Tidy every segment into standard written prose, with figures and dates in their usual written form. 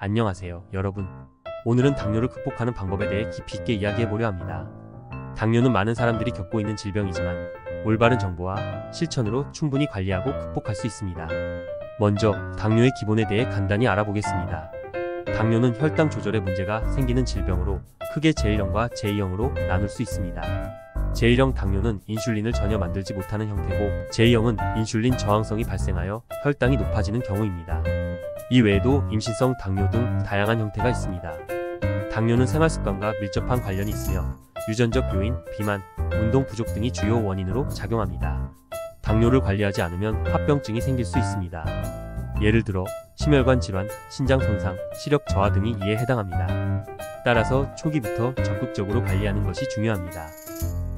안녕하세요, 여러분. 오늘은 당뇨를 극복하는 방법에 대해 깊이 있게 이야기해보려 합니다. 당뇨는 많은 사람들이 겪고 있는 질병이지만 올바른 정보와 실천으로 충분히 관리하고 극복할 수 있습니다. 먼저 당뇨의 기본에 대해 간단히 알아보겠습니다. 당뇨는 혈당 조절에 문제가 생기는 질병으로 크게 제1형과 제2형으로 나눌 수 있습니다. 제1형 당뇨는 인슐린을 전혀 만들지 못하는 형태고, 제2형은 인슐린 저항성이 발생하여 혈당이 높아지는 경우입니다. 이 외에도 임신성 당뇨 등 다양한 형태가 있습니다. 당뇨는 생활습관과 밀접한 관련이 있으며 유전적 요인, 비만, 운동 부족 등이 주요 원인으로 작용합니다. 당뇨를 관리하지 않으면 합병증이 생길 수 있습니다. 예를 들어 심혈관 질환, 신장 손상, 시력 저하 등이 이에 해당합니다. 따라서 초기부터 적극적으로 관리하는 것이 중요합니다.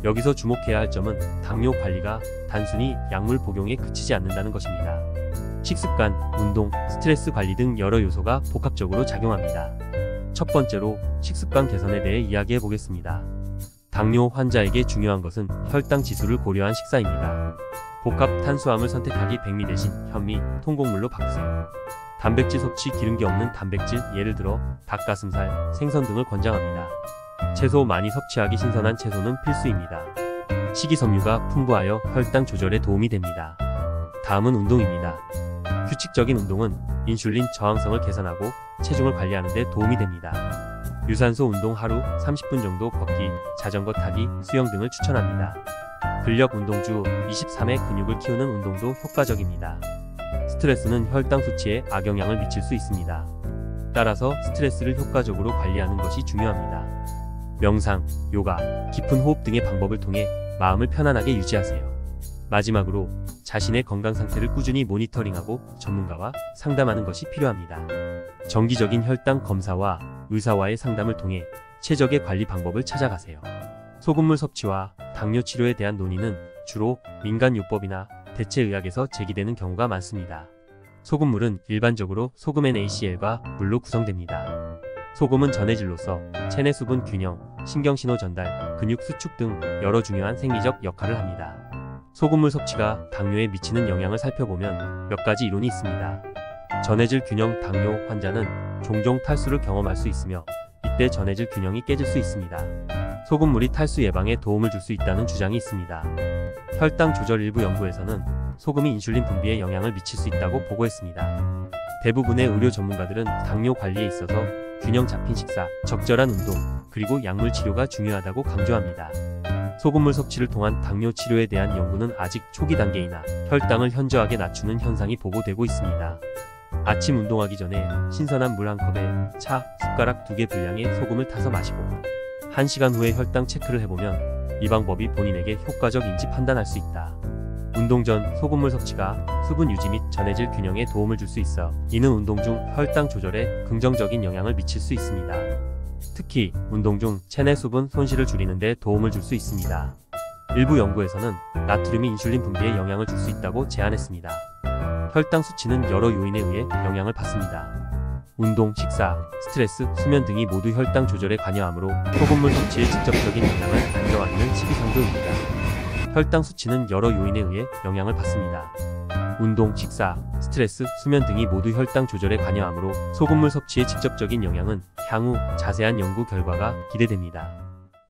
여기서 주목해야 할 점은 당뇨 관리가 단순히 약물 복용에 그치지 않는다는 것입니다. 식습관, 운동, 스트레스 관리 등 여러 요소가 복합적으로 작용합니다. 첫 번째로 식습관 개선에 대해 이야기해 보겠습니다. 당뇨 환자에게 중요한 것은 혈당 지수를 고려한 식사입니다. 복합 탄수화물 선택하기, 백미 대신 현미, 통곡물로 바꾸세요. 단백질 섭취, 기름기 없는 단백질, 예를 들어 닭가슴살, 생선 등을 권장합니다. 채소 많이 섭취하기, 신선한 채소는 필수입니다. 식이섬유가 풍부하여 혈당 조절에 도움이 됩니다. 다음은 운동입니다. 규칙적인 운동은 인슐린 저항성을 개선하고 체중을 관리하는 데 도움이 됩니다. 유산소 운동 하루 30분 정도 걷기, 자전거 타기, 수영 등을 추천합니다. 근력 운동 주 23회 근육을 키우는 운동도 효과적입니다. 스트레스는 혈당 수치에 악영향을 미칠 수 있습니다. 따라서 스트레스를 효과적으로 관리하는 것이 중요합니다. 명상, 요가, 깊은 호흡 등의 방법을 통해 마음을 편안하게 유지하세요. 마지막으로 자신의 건강 상태를 꾸준히 모니터링하고 전문가와 상담하는 것이 필요합니다. 정기적인 혈당 검사와 의사와의 상담을 통해 최적의 관리 방법을 찾아가세요. 소금물 섭취와 당뇨 치료에 대한 논의는 주로 민간요법이나 대체의학에서 제기되는 경우가 많습니다. 소금물은 일반적으로 소금 NaCl과 물로 구성됩니다. 소금은 전해질로서 체내 수분 균형, 신경신호 전달, 근육 수축 등 여러 중요한 생리적 역할을 합니다. 소금물 섭취가 당뇨에 미치는 영향을 살펴보면 몇 가지 이론이 있습니다. 전해질 균형, 당뇨 환자는 종종 탈수를 경험할 수 있으며 이때 전해질 균형이 깨질 수 있습니다. 소금물이 탈수 예방에 도움을 줄 수 있다는 주장이 있습니다. 혈당 조절 일부 연구에서는 소금이 인슐린 분비에 영향을 미칠 수 있다고 보고했습니다. 대부분의 의료 전문가들은 당뇨 관리에 있어서 균형 잡힌 식사, 적절한 운동, 그리고 약물 치료가 중요하다고 강조합니다. 소금물 섭취를 통한 당뇨 치료에 대한 연구는 아직 초기 단계이나 혈당을 현저하게 낮추는 현상이 보고되고 있습니다. 아침 운동하기 전에 신선한 물 한 컵에 차, 숟가락 2개 분량의 소금을 타서 마시고 1시간 후에 혈당 체크를 해보면 이 방법이 본인에게 효과적인지 판단할 수 있다. 운동 전 소금물 섭취가 수분 유지 및 전해질 균형에 도움을 줄 수 있어 이는 운동 중 혈당 조절에 긍정적인 영향을 미칠 수 있습니다. 특히 운동 중 체내 수분 손실을 줄이는 데 도움을 줄 수 있습니다. 일부 연구에서는 나트륨이 인슐린 분비에 영향을 줄 수 있다고 제안했습니다. 혈당 수치는 여러 요인에 의해 영향을 받습니다. 운동, 식사, 스트레스, 수면 등이 모두 혈당 조절에 관여하므로 소금물 섭취의 직접적인 영향을 안정하기는 시기상조입니다. 혈당 수치는 여러 요인에 의해 영향을 받습니다. 운동, 식사, 스트레스, 수면 등이 모두 혈당 조절에 관여하므로 소금물 섭취의 직접적인 영향은 향후 자세한 연구 결과가 기대됩니다.